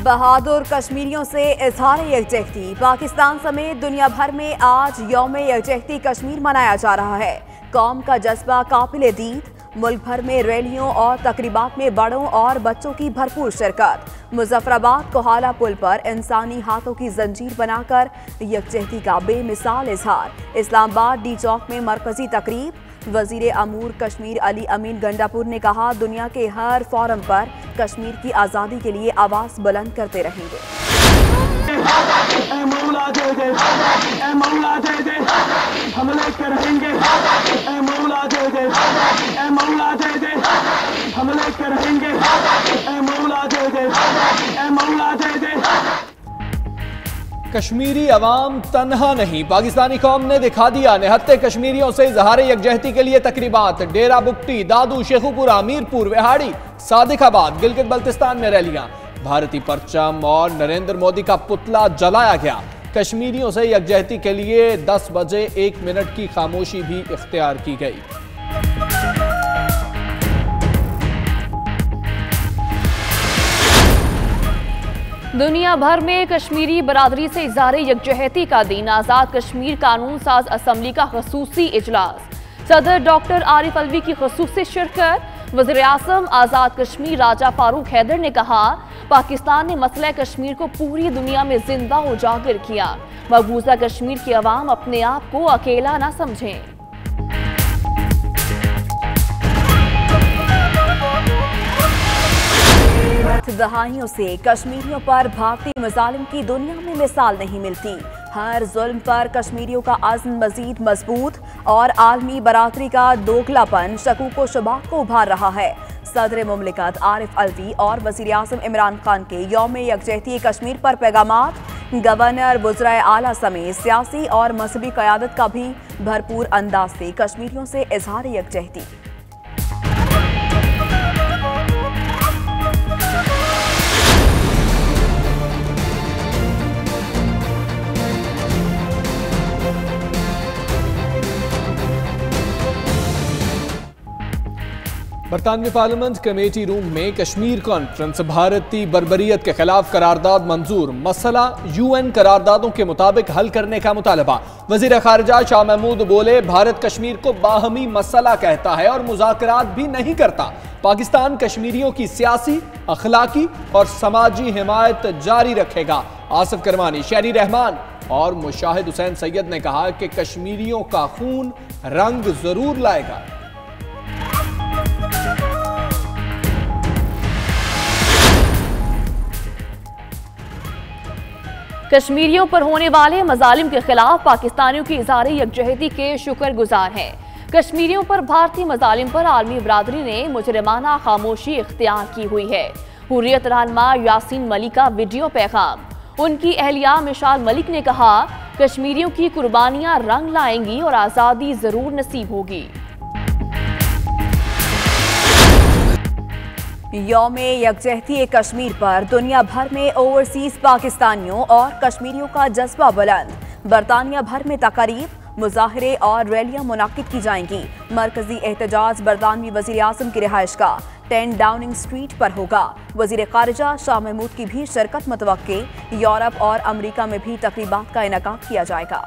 बहादुर कश्मीरियों से इजहार यकजहती। पाकिस्तान समेत दुनिया भर में आज यौम यकजहती कश्मीर मनाया जा रहा है। कौम का जज्बा काबिल दीद। मुल्क भर में रैलियों और तकरीबात में बड़ों और बच्चों की भरपूर शिरकत। मुजफ्फराबाद कोहाला पुल पर इंसानी हाथों की जंजीर बनाकर यकजहती का बेमिसाल इजहार। इस्लामाबाद डी चौक में मरकजी तकरीब। वजीर अमूर कश्मीर अली अमीन गंडापुर ने कहा, दुनिया के हर फोरम पर कश्मीर की आज़ादी के लिए आवाज़ बुलंद करते रहेंगे। हमले करेंगे, हमले करेंगे, कश्मीरी अवाम तन्हा नहीं, पाकिस्तानी कौम ने दिखा दिया। निहत्ते कश्मीरियों से इजहार यकजहती के लिए तकरीबात। डेरा बुगटी, दादू, शेखुपुरा, मीरपुर, विहाड़ी, सादिकाबाद, गिलगित बल्तिस्तान में रैलियां। भारतीय परचम और नरेंद्र मोदी का पुतला जलाया गया। कश्मीरियों से यकजहती के लिए 10 बजे 1 मिनट की खामोशी भी इख्तियार की गई। दुनिया भर में कश्मीरी बरादरी से इज़हार यकजहती का दिन। आज़ाद कश्मीर कानून साज असम्बली का खसूसी इजलास। सदर डॉक्टर आरिफ अलवी की खसूसी शिरकत। वज़ीर आज़म आज़ाद कश्मीर राजा फारूक हैदर ने कहा, पाकिस्तान ने मसला कश्मीर को पूरी दुनिया में जिंदा उजागर किया। मकबूजा कश्मीर की अवाम अपने आप को अकेला न समझें। दहाइयों से कश्मीरियों पर भारतीय मजालिम की दुनिया में मिसाल नहीं मिलती। हर जुल्म पर कश्मीरियों का अज़्म मजीद मजबूत और आलमी बरादरी का दोगलापन शकूक व शुबहात को उभार रहा है। सदर मुमलिकत आरिफ अलवी और वज़ीर आज़म इमरान खान के यौम यकजहती कश्मीर पर पैगामात। गवर्नर, वज़राए आला समेत सियासी और मजहबी क़यादत का भी भरपूर अंदाज से कश्मीरियों से इजहार यकजहती। बरतानवी पार्लियामेंट कमेटी रूम में कश्मीर कॉन्फ्रेंस। भारतीय बर्बरियत के खिलाफ करारदाद मंजूर। मसला UN करारदादों के मुताबिक हल करने का मुतालबा। वजीर खारजा शाह महमूद बोले, भारत कश्मीर को बाहमी मसला कहता है और मुज़ाकरात भी नहीं करता। पाकिस्तान कश्मीरियों की सियासी, अखलाकी और समाजी हिमायत जारी रखेगा। आसिफ करमानी, शहरी रहमान और मुशाहिद हुसैन सैयद ने कहा कि कश्मीरियों का खून रंग जरूर लाएगा। कश्मीरियों पर होने वाले मजालिम के खिलाफ पाकिस्तानियों की इज़हार यकजहती के शुक्रगुजार हैं। कश्मीरियों पर भारतीय मजालिम पर आलमी बरादरी ने मुजरिमाना खामोशी इख्तियार की हुई है। हुर्रियत रहनुमा यासीन मलिक का वीडियो पैगाम। उनकी अहलिया मिशाल मलिक ने कहा, कश्मीरियों की कुर्बानियां रंग लाएंगी और आज़ादी जरूर नसीब होगी। यौम यकजहती कश्मीर पर दुनिया भर में ओवरसीज पाकिस्तानियों और कश्मीरियों का जज्बा बुलंद। बरतानिया भर में तकारीब, मुजाहरे और रैलियां मुनाकिद की जाएंगी। मरकजी एहतजाज बरतानवी वज़ीर आज़म की रिहाइश का 10 डाउनिंग स्ट्रीट पर होगा। वज़ीर खारजा शाह महमूद की भी शिरकत मुतवक्के। यूरोप और अमरीका में भी तकरीबात का इनेकाद किया जाएगा।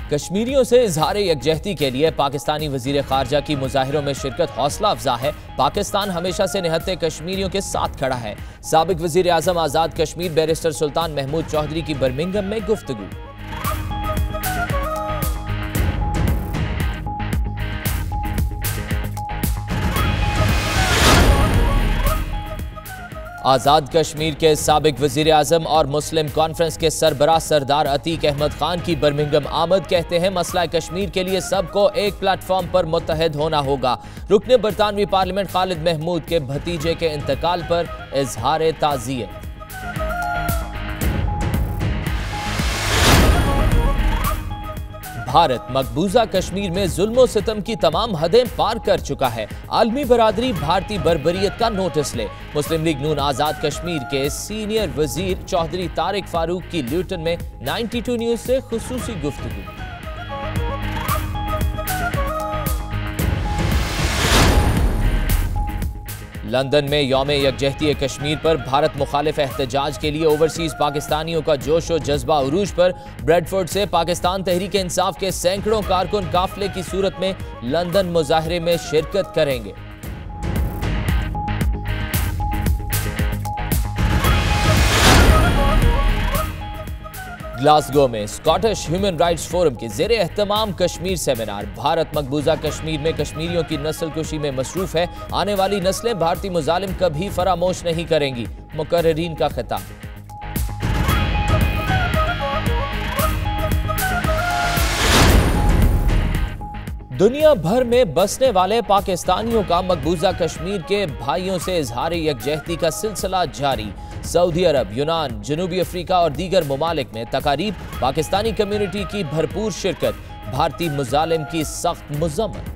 कश्मीरियों से इजहार यकजहती के लिए पाकिस्तानी वजीर खारजा की मुजाहिरों में शिरकत हौसला अफजा है। पाकिस्तान हमेशा से निहत्ते कश्मीरियों के साथ खड़ा है। साबिक वजीर आज़म आज़ाद कश्मीर बैरिस्टर सुल्तान महमूद चौधरी की बर्मिंघम में गुफ्तगू। आज़ाद कश्मीर के साबिक वज़ीर आज़म और मुस्लिम कॉन्फ्रेंस के सरबराह सरदार अतीक अहमद खान की बर्मिंघम आमद। कहते हैं, मसला कश्मीर के लिए सबको एक प्लेटफॉर्म पर मुत्तहद होना होगा। रुकने बरतानवी पार्लियामेंट खालिद महमूद के भतीजे के इंतकाल पर इजहार ताज़ियत। भारत मकबूजा कश्मीर में जुल्म सितम की तमाम हदें पार कर चुका है। आलमी बरादरी भारतीय बर्बरियत का नोटिस ले। मुस्लिम लीग नून आज़ाद कश्मीर के सीनियर वजीर चौधरी तारिक फारूक की ल्यूटन में 92 न्यूज से खुसूसी गुफ्तगू। लंदन में यौम यकजहती कश्मीर पर भारत मुखालिफ एहतजाज के लिए ओवरसीज पाकिस्तानियों का जोश और जज्बा उरूज पर। ब्रेडफोर्ड से पाकिस्तान तहरीक इंसाफ के सैकड़ों कारकुन काफिले की सूरत में लंदन मुजाहरे में शिरकत करेंगे। ग्लासगो में स्कॉटिश ह्यूमन राइट्स फोरम के ज़ेरे एहतमाम कश्मीर सेमिनार। भारत मकबूजा कश्मीर में कश्मीरियों की नस्ल कुशी में मसरूफ है। आने वाली नस्लें भारतीय मुजालिम कभी फरामोश नहीं करेंगी, मुकर्रिरीन का खिताब। दुनिया भर में बसने वाले पाकिस्तानियों का मकबूजा कश्मीर के भाइयों से इजहार यकजहती का सिलसिला जारी। सऊदी अरब, यूनान, जनूबी अफ्रीका और दीगर ममालिक में तकारीब, पाकिस्तानी कम्युनिटी की भरपूर शिरकत, भारतीय मुजालिम की सख्त मज़म्मत।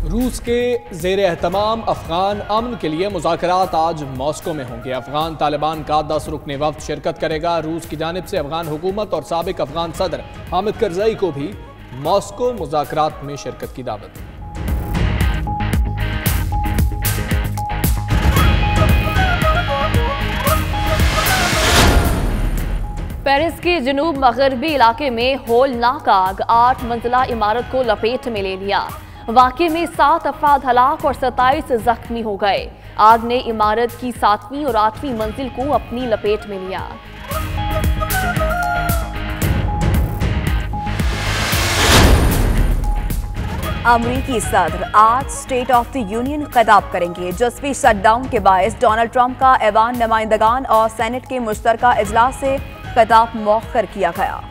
रूस के ज़ेरे एहतमाम अफगान अमन के लिए मुज़ाकरात आज मॉस्को में होंगे। अफगान तालिबान का 10 रुकने वक्त शिरकत करेगा। रूस की जानिब से अफगान हुकूमत और साबिक अफगान सदर हामिद करज़ई को भी मॉस्को मुज़ाकरात में शिरकत की दावत। पेरिस के जनूब मगरबी इलाके में होलनाक आग 8 मंजिला इमारत को लपेट में ले लिया। वाक़े में 7 अफराद हलाक और 27 जख्मी हो गए। आग ने इमारत की 7वीं और 8वीं मंजिल को अपनी लपेट में लिया। अमरीकी सदर आज स्टेट ऑफ द यूनियन खिताब करेंगे। जस्वी शटडाउन के बायस डोनाल्ड ट्रंप का ऐवान नुमाइंदगान और सेनेट के मुश्तरका इजलास से खिताब मौखर किया गया।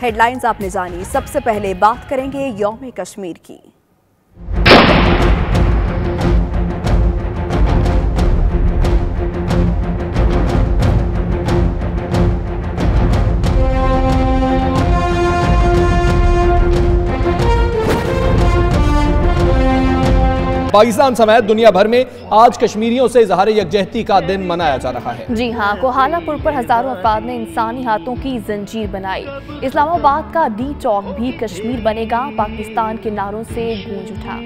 हेडलाइंस आपने जानी। सबसे पहले बात करेंगे यौम कश्मीर की। पाकिस्तान समेत दुनिया भर में आज कश्मीरियों से इजहार यकजहती का दिन मनाया जा रहा है। जी हाँ, कोहालापुर पर हजारों अफराद ने इंसानी हाथों की जंजीर बनाई। इस्लामाबाद का डी चौक भी कश्मीर बनेगा पाकिस्तान के नारों से गूंज उठा।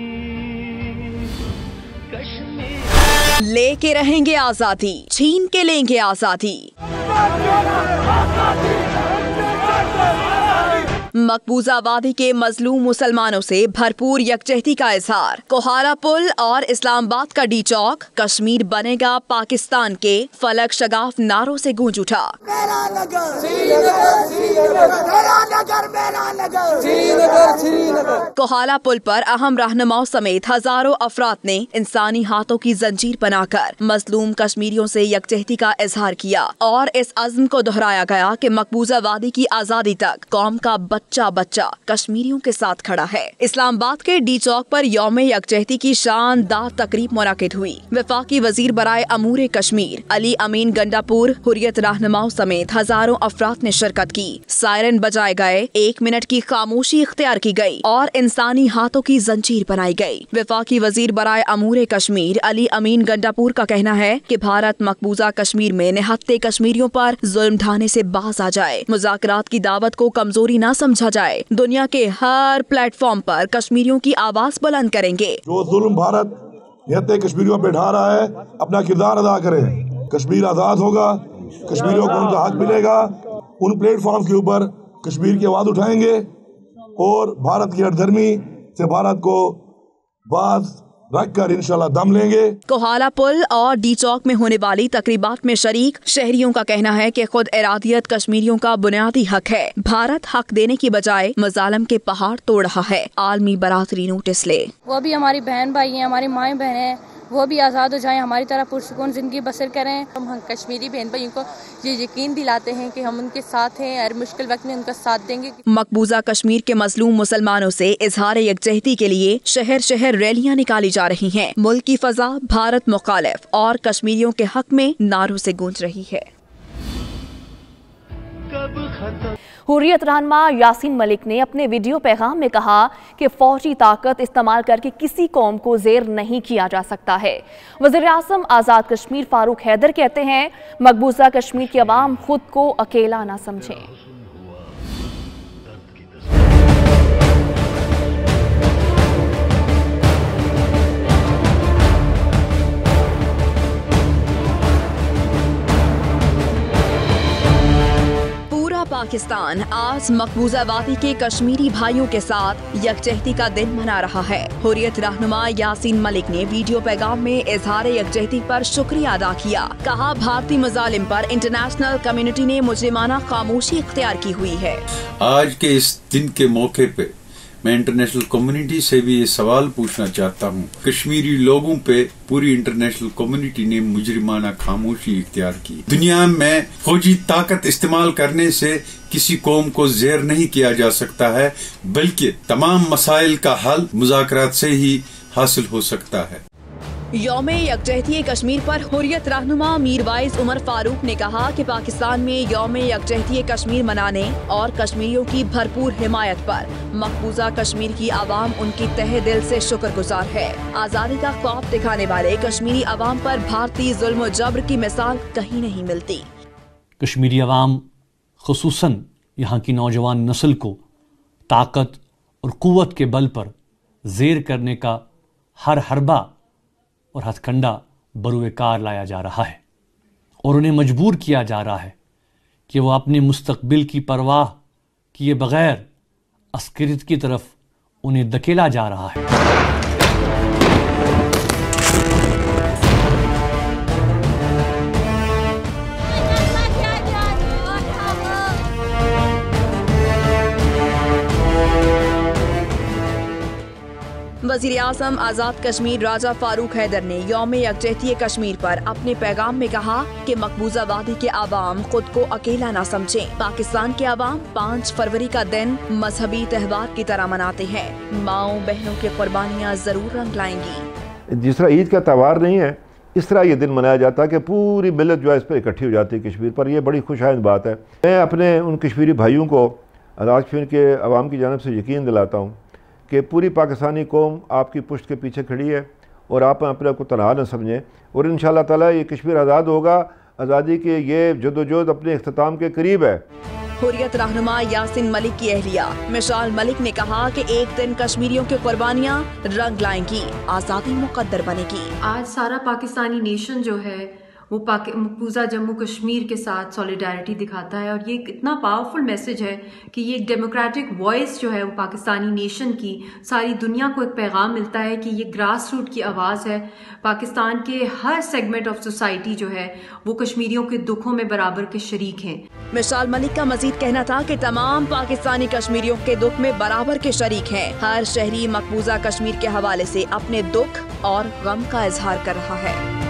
लेके रहेंगे आजादी, छीन के लेंगे आजादी। मकबूजा वादी के मजलूम मुसलमानों से भरपूर यकजहती का इजहार। कोहारा पुल और इस्लामाबाद का डी चौक कश्मीर बनेगा पाकिस्तान के फलक शगाफ नारों से गूंज उठा। मेरा नगर, श्रीनगर, श्रीनगर, मेरा नगर, मेरा नगर, श्रीनगर, श्रीनगर। कोहारा पुल पर अहम रहनुमाओं समेत हजारों अफराद ने इंसानी हाथों की जंजीर बनाकर मजलूम कश्मीरियों से यकजहती का इजहार किया और इस अज़्म को दोहराया गया कि मकबूजा वादी की आजादी तक कौम का बच्चा बच्चा कश्मीरियों के साथ खड़ा है। इस्लामाबाद के डी चौक पर यौम यकजहती की शानदार तकरीब मुनाकिद हुई। वफाकी वजीर बराए अमूर कश्मीर अली अमीन गंडापुर, हुर्रियत रहनुमाओं समेत हजारों अफराद ने शिरकत की। सायरन बजाए गए, 1 मिनट की खामोशी इख्तियार की गई और इंसानी हाथों की जंजीर बनाई गई। वफाकी वजीर बराए अमूर कश्मीर अली अमीन गंडापुर का कहना है कि भारत मकबूजा कश्मीर में निहत्ते कश्मीरियों पर जुल्म ढाने से बाज आ जाए, मुज़ाकरात की दावत को कमजोरी न समझा जाए। दुनिया के हर प्लेटफॉर्म पर कश्मीरियों की आवाज बुलंद करेंगे। जो जुल्म भारत निहत्ते कश्मीरियों पे ढा रहा है, अपना किरदार अदा करें। कश्मीर आजाद होगा, कश्मीरियों को उनका हक मिलेगा। उन प्लेटफॉर्म के ऊपर कश्मीर की आवाज उठाएंगे और भारत की हरधर्मी से भारत को बाज रखकर इंशाल्लाह दम लेंगे। कोहाला पुल और डी चौक में होने वाली तकरीबात में शरीक शहरियों का कहना है कि खुद इरादियत कश्मीरियों का बुनियादी हक है। भारत हक देने की बजाय मजालम के पहाड़ तोड़ रहा है। आलमी बरादरी नोटिस ले। वो भी हमारी बहन भाई हैं, हमारी माएँ बहन हैं, वो भी आज़ाद हो जाएं, हमारी तरह पुरसुकून जिंदगी बसर करें। हम कश्मीरी बहन भाइयों को ये यकीन दिलाते हैं कि हम उनके साथ हैं, हर मुश्किल वक्त में उनका साथ देंगे। मकबूजा कश्मीर के मजलूम मुसलमानों से इजहार यकजहती के लिए शहर शहर रैलियां निकाली जा रही हैं। मुल्क की फजा भारत मुखालिफ और कश्मीरियों के हक में नारों से गूंज रही है। हुर्रियत रहनुमा यासीन मलिक ने अपने वीडियो पैगाम में कहा कि फौजी ताकत इस्तेमाल करके किसी कौम को ज़ेर नहीं किया जा सकता है। वज़ीर आज़म आज़ाद कश्मीर फारूक हैदर कहते हैं, मकबूजा कश्मीर की आवाम खुद को अकेला ना समझें। पाकिस्तान आज मकबूजा वादी के कश्मीरी भाइयों के साथ यकजहती का दिन मना रहा है। हुर्रियत रहनुमा यासीन मलिक ने वीडियो पैगाम में इजहार यकजहती पर शुक्रिया अदा किया। कहा, भारतीय मजालिम पर इंटरनेशनल कम्युनिटी ने मुजरिमाना खामोशी इख्तियार की हुई है। आज के इस दिन के मौके पे मैं इंटरनेशनल कम्युनिटी से भी ये सवाल पूछना चाहता हूँ, कश्मीरी लोगों पे पूरी इंटरनेशनल कम्युनिटी ने मुजरिमाना खामोशी इख्तियार की। दुनिया में फौजी ताकत इस्तेमाल करने से किसी कौम को ज़ेर नहीं किया जा सकता है, बल्कि तमाम मसाइल का हल मुज़ाकरात से ही हासिल हो सकता है। यौम यकजहती कश्मीर पर हुर्रियत रहनुमा मीरवाइज उमर फारूक ने कहा कि पाकिस्तान में यौम यकजहती कश्मीर मनाने और कश्मीरियों की भरपूर हिमायत पर मकबूजा कश्मीर की आवाम उनकी तहे दिल से शुक्रगुजार है। आज़ादी का ख्वाब दिखाने वाले कश्मीरी आवाम पर भारतीय जुल्म जबर की मिसाल कहीं नहीं मिलती। कश्मीरी आवाम खुसूसन यहाँ की नौजवान नस्ल को ताकत और क़ुव्वत के बल पर ज़ेर करने का हर हरबा और हथकंडा बरूए कार लाया जा रहा है और उन्हें मजबूर किया जा रहा है कि वो अपने मुस्तकबिल की परवाह किए बगैर अस्करियत की तरफ उन्हें धकेला जा रहा है। वज़ीर आज़म आज़ाद कश्मीर राजा फारूक हैदर ने यौम यकजहती कश्मीर पर अपने पैगाम में कहा कि मकबूजा वादी के आवाम खुद को अकेला ना समझें। पाकिस्तान के आवाम 5 फरवरी का दिन मजहबी त्योहार की तरह मनाते हैं। माओ बहनों की कुर्बानियाँ जरूर रंग लाएंगी। जिस तरह ईद का त्यौहार नहीं है, इस तरह ये दिन मनाया जाता है कि पूरी मिलत जो है इस पर इकट्ठी हो जाती है कश्मीर पर। यह बड़ी खुशहाल बात है। मैं अपने उन कश्मीरी भाइयों को आज़ाद कश्मीर के आवाम की जानिब से यकीन दिलाता हूँ कि पूरी पाकिस्तानी कौम आपकी पुश्त के पीछे खड़ी है और आप अपने आप को तनहा न समझें और इंशाअल्लाह ताला ये कश्मीर आज़ाद होगा। आज़ादी के ये जदोजहद अपने इख्तिताम के करीब है। हुर्रियत रहनुमा यासीन मलिक की अहलिया मिसाल मलिक ने कहा कि एक दिन कश्मीरियों की कुर्बानियाँ रंग लाएंगी, आज़ादी मुकद्दर बनेगी। आज सारा पाकिस्तानी नेशन जो है वो मकबूजा जम्मू कश्मीर के साथ सॉलिडारिटी दिखाता है और ये एक इतना पावरफुल मैसेज है कि ये एक डेमोक्रेटिक वॉइस जो है वो पाकिस्तानी नेशन की सारी दुनिया को एक पैगाम मिलता है कि ये ग्रास रूट की आवाज़ है। पाकिस्तान के हर सेगमेंट ऑफ सोसाइटी जो है वो कश्मीरियों के दुखों में बराबर के शरीक हैं। मिसाल मलिक का मजीद कहना था कि तमाम पाकिस्तानी कश्मीरियों के दुख में बराबर के शरीक हैं। हर शहरी मकबूजा कश्मीर के हवाले से अपने दुख और गम का इजहार कर रहा है।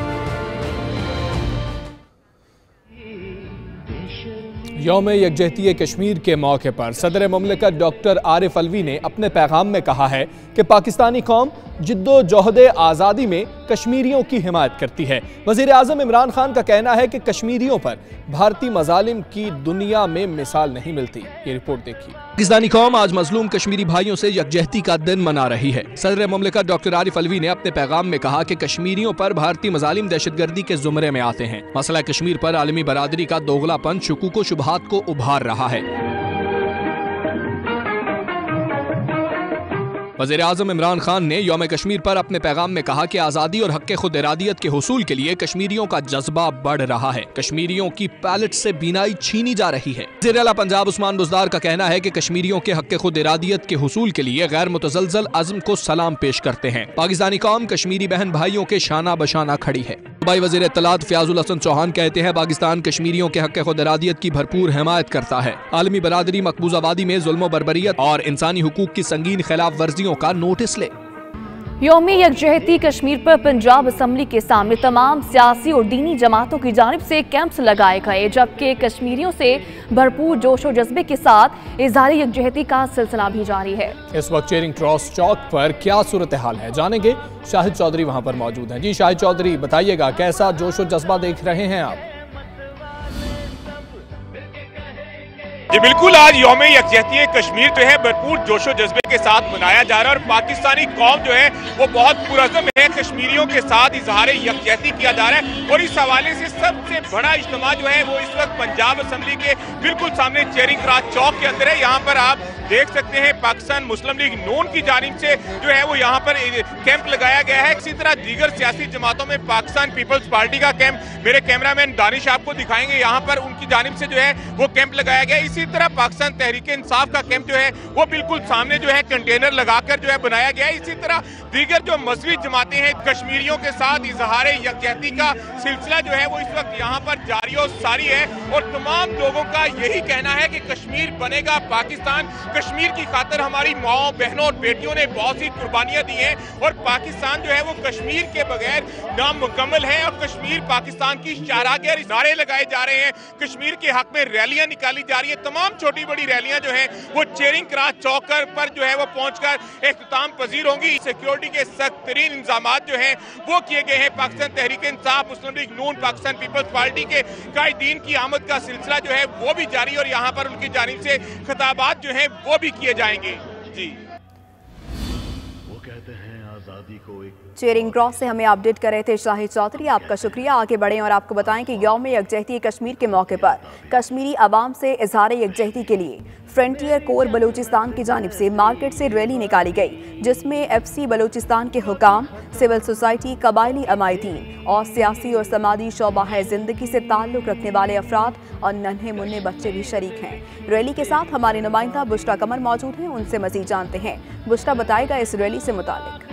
यौम यकजहती कश्मीर के मौके पर सदर मुमलिकत डॉक्टर आरिफ अलवी ने अपने पैगाम में कहा है कि पाकिस्तानी कौम जिद्दोजहद आज़ादी में कश्मीरियों की हिमायत करती है। वज़ीर आज़म इमरान खान का कहना है कि कश्मीरियों पर भारतीय मजालिम की दुनिया में मिसाल नहीं मिलती। ये रिपोर्ट देखिए। पाकिस्तानी कौम आज मजलूम कश्मीरी भाइयों से यकजहती का दिन मना रही है। सदर मुमलिकत डॉक्टर आरिफ अलवी ने अपने पैगाम में कहा कि कश्मीरियों पर भारतीय मजालिम दहशतगर्दी के जुमरे में आते हैं। मसला कश्मीर पर आलमी बरादरी का दोगलापन शुकूक व शुबहात को उभार रहा है। वज़ीर आज़म इमरान खान ने यौम कश्मीर पर अपने पैगाम में कहा कि आज़ादी और हक़ खुद इरादियत के हुसूल के लिए कश्मीरियों का जज्बा बढ़ रहा है। कश्मीरियों की पैलेट से बीनाई छीनी जा रही है। वज़ीर आला पंजाब उस्मान बुज़दार का कहना है कि कश्मीरियों के हक़ खुद इरादियत के हुसूल के लिए गैर मुतज़लज़ल अज़्म को सलाम पेश करते हैं। पाकिस्तानी कौम कश्मीरी बहन भाइयों के शाना बशाना खड़ी है। सूबाई वज़ीर इत्तलात फ़याज़ुल हसन चौहान कहते हैं पाकिस्तान कश्मीरियों के हक़ खुद इरादियत की भरपूर हिमायत करता है। आलमी बरादरी मकबूजा वादी में जुल्म बर्बरियत और इंसानी हुकूक की संगीन खिलाफ वर्जियों का नोटिस ले। यौम यकजहती कश्मीर पर पंजाब असम्बली के सामने तमाम सियासी और दीनी जमातों की जानिब से कैंप्स लगाए गए, जबकि कश्मीरियों से भरपूर जोश और जज्बे के साथ इज़हार यकजहती का सिलसिला भी जारी है। इस वक्त चेरिंग क्रॉस चौक पर क्या सूरत हाल है, जानेंगे। शाहिद चौधरी वहां पर मौजूद हैं। जी शाहिद चौधरी, बताइएगा कैसा जोश और जज्बा देख रहे हैं आप? जी बिल्कुल, आज यौम यकजहती कश्मीर जो है भरपूर जोशो जज्बे के साथ मनाया जा रहा है और पाकिस्तानी कौम जो है वो बहुत पुरज़म है। कश्मीरियों के साथ इजहार यकजहती किया जा रहा है और इस हवाले से सबसे बड़ा इज्तिमा जो है वो इस वक्त पंजाब असम्बली के बिल्कुल सामने चेरिंग क्रॉस चौक के अंदर है। यहाँ पर आप देख सकते हैं पाकिस्तान मुस्लिम लीग नून की जानिब से जो है वो यहाँ पर कैंप लगाया गया है। इसी तरह दीगर सियासी जमातों में पाकिस्तान पीपल्स पार्टी का कैंप मेरे कैमरामैन दानिश आपको दिखाएंगे, यहाँ पर उनकी जानिब से जो है वो कैंप लगाया गया है। इसी तरह पाकिस्तान तहरीक इंसाफ का कैंप जो है वो बिल्कुल सामने जो है कंटेनर लगाकर जो है बनाया गया है। इसी तरह दीगर जो मजहबी जमातें हैं कश्मीरियों के साथ इजहार यकजहती का सिलसिला जो है वो इस वक्त यहाँ पर जारी और सारी है और तमाम लोगों का यही कहना है कि कश्मीर बनेगा पाकिस्तान। कश्मीर की खातिर हमारी माओ बहनों और बेटियों ने बहुत सी कुर्बानियां दी हैं और पाकिस्तान जो है वो कश्मीर के बगैर नामुकम्मल है और कश्मीर पाकिस्तान की शाहरागर नारे लगाए जा रहे हैं। कश्मीर के हक में रैलियां निकाली जा रही है। तमाम छोटी बड़ी रैलियां जो है वो चेरिंग क्रॉस चौक पर जो है वो पहुंचकर इख्तिताम पजीर होंगी। सिक्योरिटी के सख्त तरीन इंतजाम जो है वो किए गए हैं। पाकिस्तान तहरीक इंसाफ, मुस्लिम लीग नून, पाकिस्तान पीपल्स पार्टी के कायदीन की आमद का सिलसिला जो है वो भी जारी और यहाँ पर उनकी जानिब से खिताबात जो है वो भी किए जाएंगे। जी वो कहते हैं आजादी को एक चेरिंग क्रॉस से हमें अपडेट कर रहे थे शाहिद चौधरी, आपका शुक्रिया। आगे बढ़ें और आपको बताएं कि यौम यकजहती कश्मीर के मौके पर कश्मीरी अवाम से इजहार यकजहती के लिए फ्रंटियर कोर बलूचिस्तान की जानिब से मार्केट से रैली निकाली गई, जिसमें FC बलूचिस्तान के हुकाम, सिविल सोसाइटी, कबायली अमायतीन और सियासी और समाजी शोबा है जिंदगी से ताल्लुक़ रखने वाले अफराद और नन्हे मुन्ने बच्चे भी शरीक हैं। रैली के साथ हमारे नुमाइंदा बुशरा कमर मौजूद हैं, उनसे मजीद जानते हैं। बुशरा बताएगा इस रैली से मुतालिक।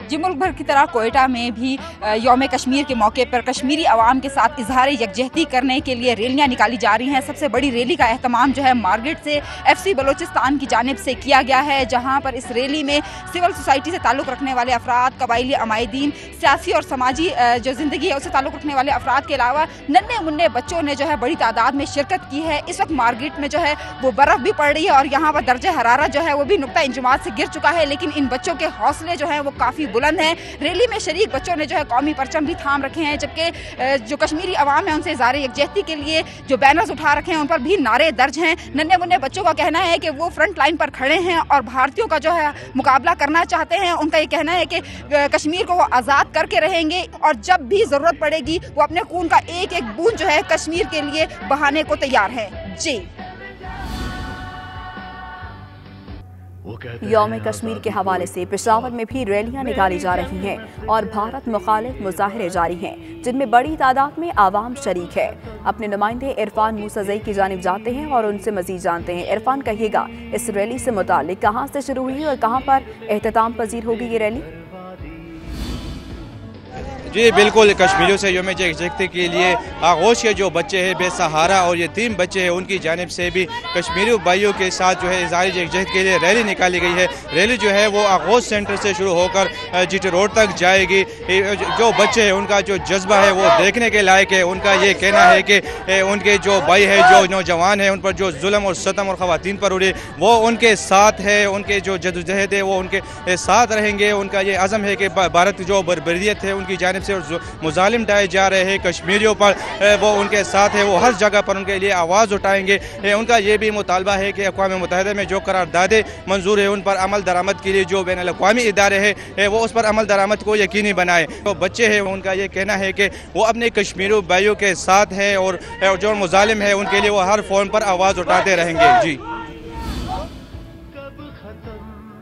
जी मुल्क भर की तरह कोयटा में भी यौम कश्मीर के मौके पर कश्मीरी अवाम के साथ इजहार यकजहती करने के लिए रैलियां निकाली जा रही हैं। सबसे बड़ी रैली का एहतमाम जो है मार्केट से FC बलूचिस्तान की जानिब से किया गया है, जहां पर इस रैली में सिविल सोसाइटी से ताल्लुक़ रखने वाले अफराद, कबायली अमायदीन, सियासी और समाजी जो ज़िंदगी है उससे ताल्लुक़ रखने वाले अफराद के अलावा नन्हे मुन्ने बच्चों ने जो है बड़ी तादाद में शिरकत की है। इस वक्त मार्केट में जो है वो बर्फ़ भी पड़ रही है और यहाँ पर दर्जे हरारत जो है वो भी नुक्ता इंजमात से गिर चुका है, लेकिन इन बच्चों के हौसले जो है वो काफ़ी बुलंद हैं। रैली में शरीक बच्चों ने जो है कौमी परचम भी थाम रखे हैं, जबकि जो कश्मीरी अवाम है उनसे इज़हार यकजहती के लिए जो बैनर्स उठा रखे हैं उन पर भी नारे दर्ज हैं। नन्हे मुन्ने बच्चों का कहना है कि वो फ्रंट लाइन पर खड़े हैं और भारतीयों का जो है मुकाबला करना चाहते हैं। उनका ये कहना है कि कश्मीर को वो आज़ाद करके रहेंगे और जब भी ज़रूरत पड़ेगी वो अपने खून का एक एक बूंद जो है कश्मीर के लिए बहाने को तैयार है। जी यौम कश्मीर के हवाले से पेशावर में भी रैलियां निकाली जा रही हैं और भारत मुखालिफ मुजाहरे जारी हैं, जिनमें बड़ी तादाद में आवाम शरीक है। अपने नुमाइंदे इरफान मूसाज़ई की जानिब जाते हैं और उनसे मजीद जानते हैं। इरफान, कहिएगा इस रैली से मुतालिक कहाँ से शुरू हुई और कहाँ पर एहतताम पजीर होगी ये रैली? जी बिल्कुल, कश्मीरियों से यौम यकजहती के लिए आगोश के जो बच्चे हैं बेसहारा और यतीम बच्चे हैं उनकी जानिब से भी कश्मीरी भाइयों के साथ जो है इज़हार यकजहती के लिए रैली निकाली गई है। रैली जो है वो आगोश सेंटर से शुरू होकर GT रोड तक जाएगी। जो बच्चे हैं उनका जो जज्बा है वो देखने के लायक है। उनका ये कहना है कि उनके जो भाई है, जो नौजवान है, उन पर जो जुल्म और सतम और ख़वातीन पर उड़े वो उनके साथ है। उनके जो जदोजहद है वो उनके साथ रहेंगे। उनका ये अज़म है कि भारत जो बर्बरियत है उनकी जानिब से मुजालिम ढाए जा रहे हैं कश्मीरियों पर, वो उनके साथ है। वो हर जगह पर उनके लिए आवाज़ उठाएंगे। उनका ये भी मुतालबा है कि अक़वाम मुत्तहिदा में जो करारदादें मंजूर है उन पर अमल दरामद के लिए जो बैनुल अक़वामी इदारे हैं वो उस पर अमल दरामद को यकीनी बनाए। तो बच्चे हैं उनका ये कहना है कि वो अपने कश्मीरी भाइयों के साथ हैं और जो मुजालिम है उनके लिए वो हर फोन पर आवाज़ उठाते रहेंगे। जी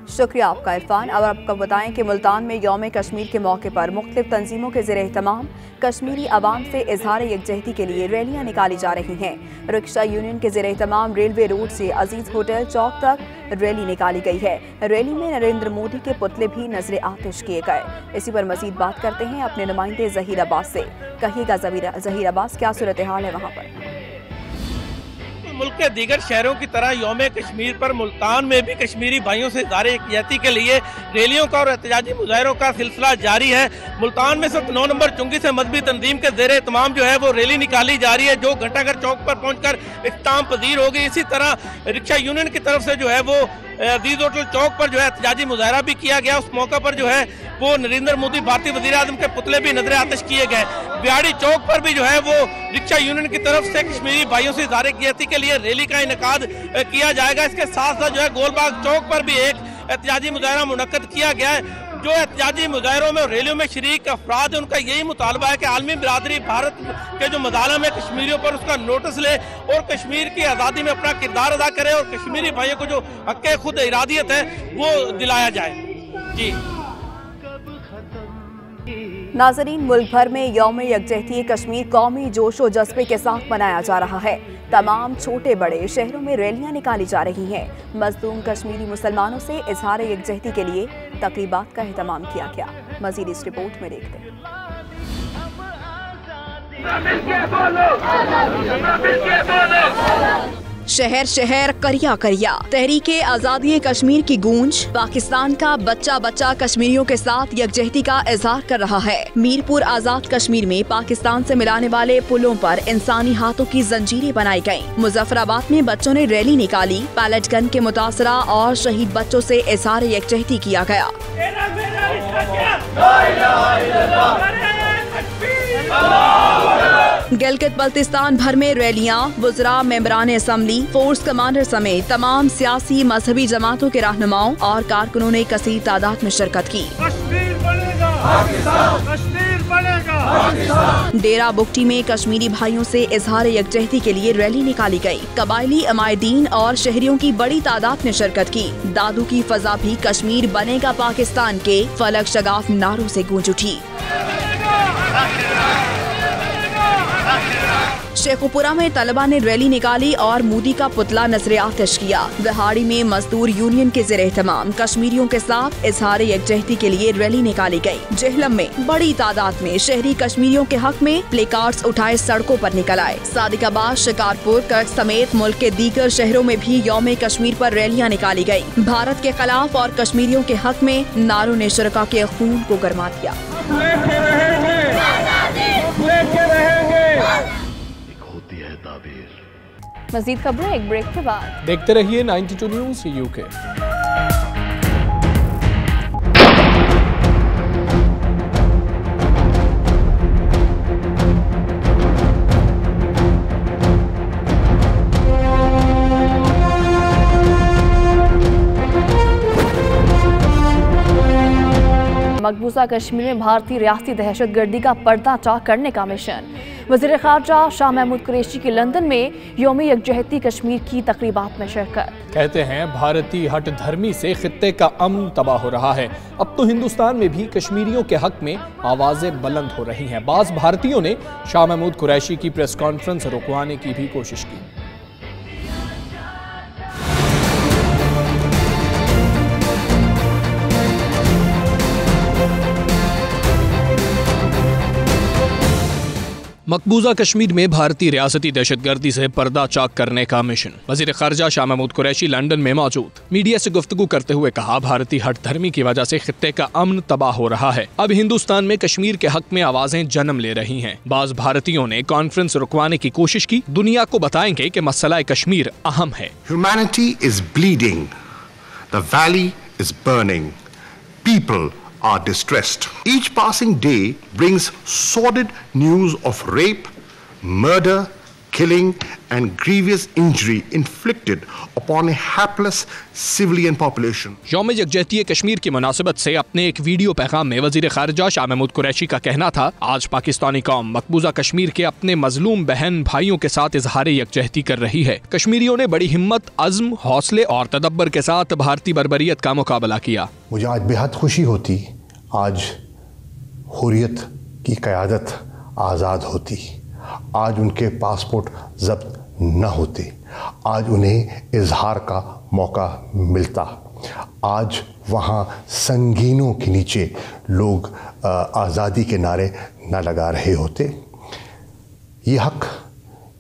शुक्रिया आपका इरफान। अब आपको बताएं कि मुल्तान में यौम कश्मीर के मौके पर मुख्तलिफ तंजीमों के ज़ेर एहतमाम कश्मीरी अवाम से इजहार यकजहती के लिए रैलियां निकाली जा रही हैं। रिक्शा यूनियन के ज़ेर एहतमाम रेलवे रोड से अजीज होटल चौक तक रैली निकाली गई है। रैली में नरेंद्र मोदी के पुतले भी नजर आतिश किए गए। इसी पर मजीद बात करते हैं अपने नुमाइंदे ज़हीर अब्बास से। कहिएगा ज़हीर अब्बास, क्या सूरत हाल है वहाँ पर? मुल्क के दीगर शहरों की तरह यौम कश्मीर पर मुल्तान में भी कश्मीरी भाइयों से इज़हार यकजहती के लिए रैलियों का और एहतजाजी मुजाहरों का सिलसिला जारी है। मुल्तान में सिर्फ 9 नंबर चुंगी से मजहबी तंजीम के ज़ेरे तमाम जो है वो रैली निकाली जा रही है, जो घंटाघर चौक पर पहुंचकर इख्तिताम पजीर होगी। इसी तरह रिक्शा यूनियन की तरफ से जो है वो अजीज होटल चौक पर जो है एहतजाजी मुजाहरा भी किया गया। उस मौका पर जो है वो नरेंद्र मोदी भारतीय वजीर आजम के पुतले भी नजर आतिश किए गए। बिहाड़ी चौक पर भी जो है वो रिक्शा यूनियन की तरफ से कश्मीरी भाइयों से इज़हार यकजहती के लिए रैली का इनेकाद किया जाएगा। इसके साथ साथ जो है गोलबाग चौक पर भी एक एहतजाजी मुजाहरा मुनक्कद किया गया है। जो एहतजाजी मुजाहरों में और रैलियों में शरीक अफराद है, उनका यही मुतालबा है कि आलमी बिरादरी भारत के जो मज़ालिम है कश्मीरियों पर उसका नोटिस ले और कश्मीर की आज़ादी में अपना किरदार अदा करे और कश्मीरी भाइयों को जो हक़ खुद इरादियत है वो दिलाया जाए। जी नाज़रीन, मुल्क भर में यौम यकजहती कश्मीर कौमी जोशो जज्बे के साथ मनाया जा रहा है। तमाम छोटे बड़े शहरों में रैलियां निकाली जा रही हैं। मज़लूम कश्मीरी मुसलमानों से इज़हार यकजहती के लिए तक़रीबात का एहतमाम किया गया। मज़ीद इस रिपोर्ट में देखते हैं। शहर शहर करिया करिया तहरीके आज़ादी कश्मीर की गूंज। पाकिस्तान का बच्चा बच्चा कश्मीरियों के साथ यकजहती का इजहार कर रहा है। मीरपुर आज़ाद कश्मीर में पाकिस्तान से मिलाने वाले पुलों पर इंसानी हाथों की जंजीरें बनाई गयी। मुजफ्फराबाद में बच्चों ने रैली निकाली। पैलेट गन के मुतासरा और शहीद बच्चों से इजहार यकजहती किया गया। गिलगित बल्तिस्तान भर में रैलियां। वुज़रा, मेंबरान असम्बली, फोर्स कमांडर समेत तमाम सियासी मजहबी जमातों के रहनुमाओं और कारकुनों ने कसीर तादाद में शिरकत की। डेरा बुगटी में कश्मीरी भाइयों से इज़हार यकजहती के लिए रैली निकाली गई। कबायली अमायदीन और शहरियों की बड़ी तादाद ने शिरकत की। दादू की फजा भी कश्मीर बनेगा पाकिस्तान के फलक शगाफ नारों से गूंज उठी। शेखुपुरा में तलबा ने रैली निकाली और मोदी का पुतला नजर आतिश किया। दिहाड़ी में मजदूर यूनियन के ज़ेरे एहतमाम कश्मीरियों के साथ इज़हार यकजहती के लिए रैली निकाली गई। जेहलम में बड़ी तादाद में शहरी कश्मीरियों के हक में प्ले कार्ड्स उठाए सड़कों पर निकल आए। सादिकाबाद, शिकारपुर, कर्क समेत मुल्क के दीगर शहरों में भी यौम कश्मीर पर रैलियां निकाली गयी। भारत के खिलाफ और कश्मीरियों के हक में नारों ने शुरका के खून को गरमा दिया। मज़ीद खबरें एक ब्रेक के बाद। देखते रहिए 92 न्यूज़ यूके। मकबूजा कश्मीर में भारतीय रियासती दहशतगर्दी का पर्दाचाक करने का मिशन। वज़ीर ख़ारजा शाह महमूद कुरैशी की लंदन में यौम यकजहती कश्मीर की तकरीबात में शिरकत। कहते हैं भारतीय हट धर्मी से खित्ते का अमन तबाह हो रहा है। अब तो हिंदुस्तान में भी कश्मीरियों के हक में आवाजें बुलंद हो रही हैं। बाज़ भारतीयों ने शाह महमूद कुरैशी की प्रेस कॉन्फ्रेंस रुकवाने की भी कोशिश की। मकबूजा कश्मीर में भारतीय रियासती दहशतगर्दी से पर्दा चाक करने का मिशन। वज़ीर ख़ारजा शाह महमूद कुरैशी लंदन में मौजूद मीडिया से गुफ्तगू करते हुए कहा, भारतीय हट धर्मी की वजह से खित्ते का अमन तबाह हो रहा है। अब हिंदुस्तान में कश्मीर के हक में आवाजें जन्म ले रही हैं। बाज़ भारतीयों ने कॉन्फ्रेंस रुकवाने की कोशिश की। दुनिया को बताएंगे कि मसला कश्मीर अहम है। Humanity is bleeding. The valley is burning. People are distressed. Each passing day brings sordid news of rape, murder, killing and grievous injury inflicted upon a hapless civilian population. यौम यकजहती कश्मीर की मुनासिबत से अपने एक वीडियो पैगाम में वज़ीर ख़ारजा शाह महमूद कुरैशी का कहना था, आज पाकिस्तानी कौम मकबूजा कश्मीर के अपने मजलूम बहन भाइयों के साथ इजहार यकजहती कर रही है। कश्मीरियों ने बड़ी हिम्मत, अज़्म, हौसले और तदब्बर के साथ भारतीय बर्बरियत का मुकाबला किया। मुझे आज बेहद खुशी होती, आज हुर्रियत की क़यादत आज़ाद होती, आज उनके पासपोर्ट जब्त न होते, आज उन्हें इजहार का मौका मिलता, आज वहाँ संगीनों के नीचे लोग आज़ादी के नारे न लगा रहे होते। ये हक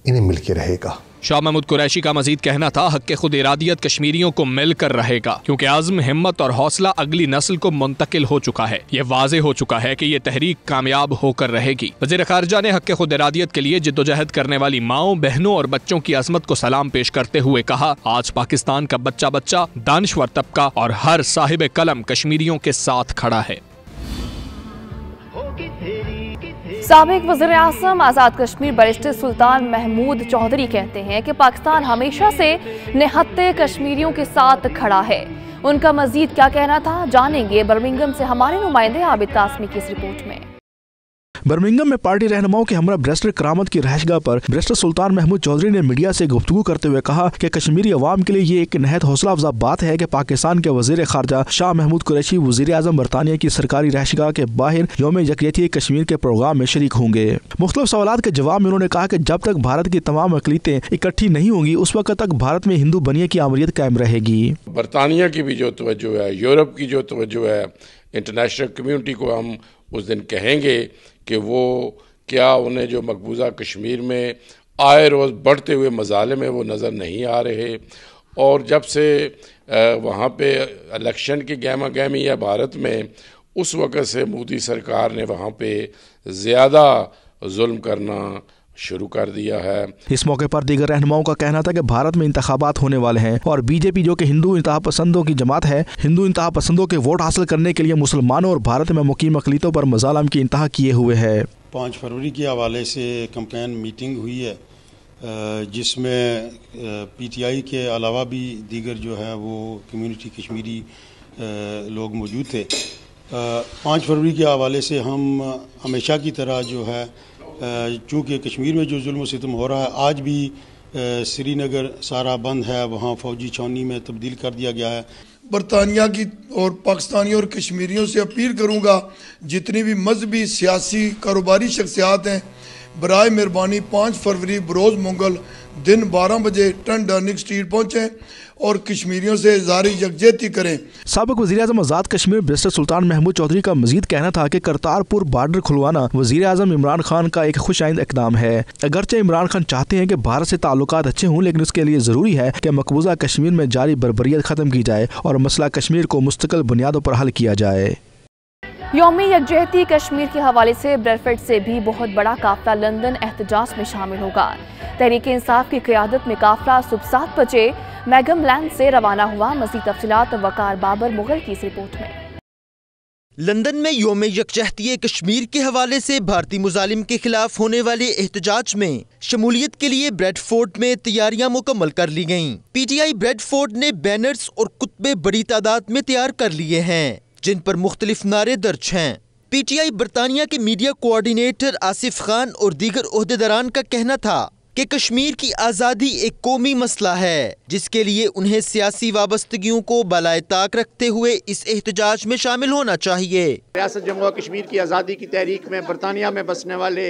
इन्हें मिल के रहेगा। शाह महमूद कुरैशी का मजीद कहना था, हक खुद इरादियत कश्मीरियों को मिलकर रहेगा, क्योंकि आज़्म, हिम्मत और हौसला अगली नस्ल को मुंतकिल हो चुका है। ये वाज़े हो चुका है कि ये तहरीक कामयाब होकर रहेगी। वज़ीर ख़ारिजा ने हक खुद इरादियत के लिए जिद्दोजहद करने वाली माओं, बहनों और बच्चों की अज़मत को सलाम पेश करते हुए कहा, आज पाकिस्तान का बच्चा बच्चा, दानिश्वर तबका और हर साहिब कलम कश्मीरियों के साथ खड़ा है। साबिक वज़ीर आज़म आज़ाद कश्मीर बैरिस्टर सुल्तान महमूद चौधरी कहते हैं कि पाकिस्तान हमेशा से निहत्ते कश्मीरियों के साथ खड़ा है। उनका मजीद क्या कहना था, जानेंगे बर्मिंघम से हमारे नुमाइंदे आबिद कासमी की इस रिपोर्ट में। बर्मिंघम में पार्टी रहनुमाओं के हमरा बैरिस्टर करामत की रहायशगाह पर बैरिस्टर सुल्तान महमूद चौधरी ने मीडिया से गुफ्तगू करते हुए कहा कि कश्मीरी अवाम के लिए ये एक नहायत हौसला अफजा बात है कि पाकिस्तान के वज़ीर ख़ारजा शाह महमूद कुरैशी वज़ीर आज़म बरतानिया की सरकारी रहायशगाह के बाहर यौम यकजहती कश्मीर के प्रोग्राम में शरीक होंगे। मुख्तलिफ सवालात के जवाब में उन्होंने कहा कि जब तक भारत की तमाम अक़लीतें इकट्ठी नहीं होंगी उस वक्त तक भारत में हिंदू बनिए की आमरीत कायम रहेगी। बरतानिया की भी जो तवज्जो है, यूरोप की जो तवज्जो है, इंटरनेशनल कम्यूनिटी को हम उस दिन कहेंगे कि वो क्या उन्हें जो मकबूजा कश्मीर में आए रोज़ बढ़ते हुए मज़ालिम में वो नज़र नहीं आ रहे। और जब से वहाँ पे इलेक्शन की गहमा गहमी है भारत में, उस वक़्त से मोदी सरकार ने वहाँ पे ज़्यादा जुल्म करना शुरू कर दिया है। इस मौके पर दीगर रहनुमाओं का कहना था कि भारत में इंतखाबात होने वाले हैं और बीजेपी जो कि हिंदू इंतहा पसंदों की जमात है, हिंदू इंतहा पसंदों के वोट हासिल करने के लिए मुसलमानों और भारत में मुकीम अक़लीतों पर मज़ालिम की इंतहा किए हुए है। 5 फरवरी के हवाले से कैंपेन मीटिंग हुई है जिसमें PTI के अलावा भी दीगर जो है वो कम्यूनिटी कश्मीरी लोग मौजूद थे। 5 फरवरी के हवाले से हम हमेशा की तरह जो है चूँकि कश्मीर में जो जुल्म सितम हो रहा है, आज भी श्रीनगर सारा बंद है, वहाँ फ़ौजी छावनी में तब्दील कर दिया गया है। बरतानिया की और पाकिस्तानियों और कश्मीरियों से अपील करूँगा, जितनी भी मजहबी, सियासी, कारोबारी शख्सियात हैं, बराए मेहरबानी 5 फरवरी बरोज़ मंगल दिन 12 बजे 10 डार्निंग स्ट्रीट पहुँचें और कश्मीरियों से इज़हार यकजहती करें। साबिक वज़ीर आज़म आज़ाद कश्मीर बैरिस्टर सुल्तान महमूद चौधरी का मजीद कहना था कि करतारपुर बॉर्डर खुलवाना वज़ीर आज़म इमरान खान का एक खुशाइंद इक़दाम है। अगरचे इमरान खान चाहते हैं कि भारत से ताल्लुकात अच्छे हों, लेकिन उसके लिए ज़रूरी है कि मकबूजा कश्मीर में जारी बर्बरियत ख़त्म की जाए और मसला कश्मीर को मुस्तकिल बुनियादों पर हल किया जाए। यौम यकजहती कश्मीर के हवाले से ब्रेडफोर्ड से भी बहुत बड़ा काफिला लंदन एहतजाज में शामिल होगा। तहरीक इंसाफ की क़यादत में काफिला सुबह 7 बजे मैगम लैंड से रवाना हुआ। मज़ीद तफसीलात वकार बाबर मुगल की इस रिपोर्ट में। लंदन में यौम यकजहती कश्मीर के हवाले से भारतीय मुजालिम के खिलाफ होने वाले एहतजाज में शमूलियत के लिए ब्रेडफोर्ड में तैयारियां मुकम्मल कर ली गयीं। PTI ब्रेडफोर्ड ने बैनर्स और कुतबे बड़ी तादाद में तैयार कर लिए हैं जिन पर मुख्तलिफ नारे दर्ज हैं। PTI बरतानिया के मीडिया कोऑर्डिनेटर आसिफ खान और दीगर ओहदेदारान का कहना था कि कश्मीर की आज़ादी एक कौमी मसला है जिसके लिए उन्हें सियासी वाबस्तगियों को बालाए ताक रखते हुए इस एहतजाज में शामिल होना चाहिए। रियासत जम्मू और कश्मीर की आज़ादी की तहरीक में बरतानिया में बसने वाले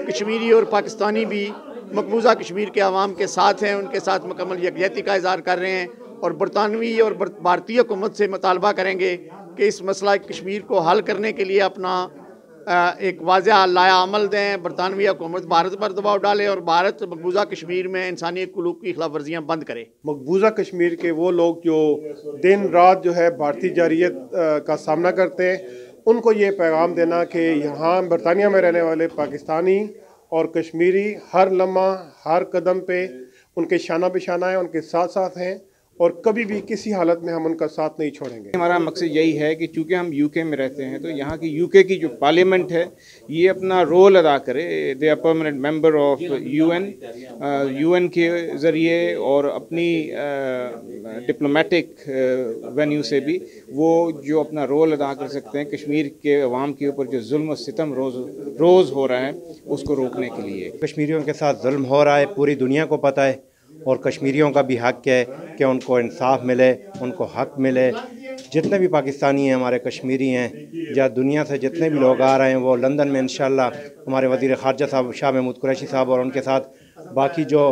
कश्मीरी और पाकिस्तानी भी मकबूजा कश्मीर के अवाम के साथ हैं, उनके साथ मुकम्मल यकजहती का इज़हार कर रहे हैं और बरतानवी और भारतीय हुकूमत से मुतालबा करेंगे कि इस मसला कश्मीर को हल करने के लिए अपना एक वाज़ेह लाया अमल दें। बरतानवी हुकूमत भारत पर दबाव डाले और भारत मकबूजा कश्मीर में इंसानी हकूक़ की खिलाफ वर्जियाँ बंद करे। मकबूजा कश्मीर के वो लोग जो दिन रात जो है भारतीय जारियत का सामना करते हैं, उनको ये पैगाम देना कि यहाँ बरतानिया में रहने वाले पाकिस्तानी और कश्मीरी हर लम्हा हर कदम पे उनके शाना बिशाना है, उनके साथ साथ हैं और कभी भी किसी हालत में हम उनका साथ नहीं छोड़ेंगे। हमारा मकसद यही है कि चूँकि हम UK में रहते हैं तो यहाँ की UK की जो पार्लियामेंट है ये अपना रोल अदा करे। They are permanent member of UN के ज़रिए और अपनी डिप्लोमेटिक वेन्यू से भी वो जो अपना रोल अदा कर सकते हैं कश्मीर के अवाम के ऊपर जो जुल्म और सितम रोज़ हो रहा है उसको रोकने के लिए। कश्मीरियों के साथ जुल्म हो रहा है, पूरी दुनिया को पता है और कश्मीरियों का भी हक है कि उनको इंसाफ मिले, उनको हक मिले। जितने भी पाकिस्तानी हैं हमारे कश्मीरी हैं या दुनिया से जितने भी लोग आ रहे हैं वो लंदन में इंशाल्लाह हमारे वज़ीर ख़ारजा साहब शाह महमूद कुरैशी साहब और उनके साथ बाकी जो